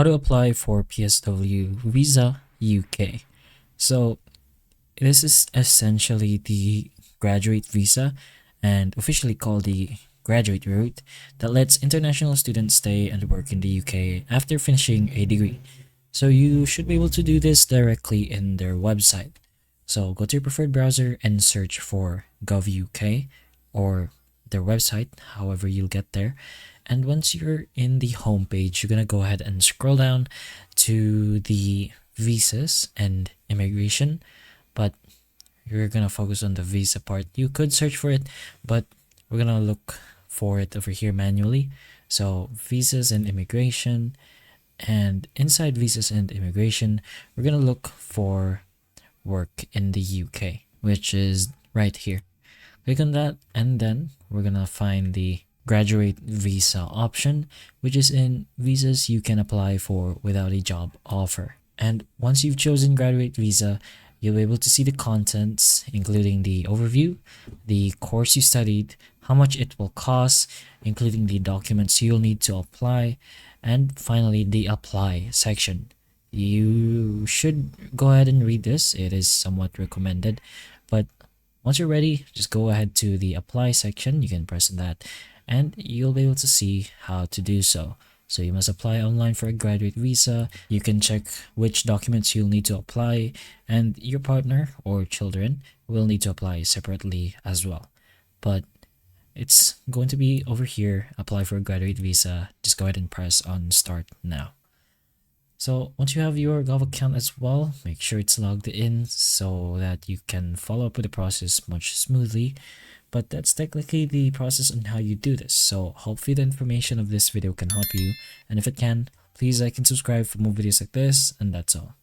How to apply for PSW Visa UK. So this is essentially the graduate visa and officially called the graduate route that lets international students stay and work in the UK after finishing a degree. So you should be able to do this directly in their website. So go to your preferred browser and search for gov.uk or their website, however you'll get there. And once you're in the home page, you're gonna go ahead and scroll down to the visas and immigration, but you're gonna focus on the visa part. You could search for it, but we're gonna look for it over here manually. So visas and immigration, and inside visas and immigration, we're gonna look for work in the UK, which is right here. Click on that, and then we're gonna find the graduate visa option, which is in visas you can apply for without a job offer. And once you've chosen graduate visa, you'll be able to see the contents, including the overview, the course you studied, how much it will cost, including the documents you'll need to apply, and finally the apply section. You should go ahead and read this. It is somewhat recommended, but once you're ready, just go ahead to the apply section. You can press that and you'll be able to see how to do so. So you must apply online for a graduate visa. You can check which documents you'll need to apply, and your partner or children will need to apply separately as well. But it's going to be over here, apply for a graduate visa. Just go ahead and press on start now. So once you have your Gov account as well, make sure it's logged in so that you can follow up with the process much smoothly. But that's technically the process on how you do this. So hopefully the information of this video can help you. And if it can, please like and subscribe for more videos like this. And that's all.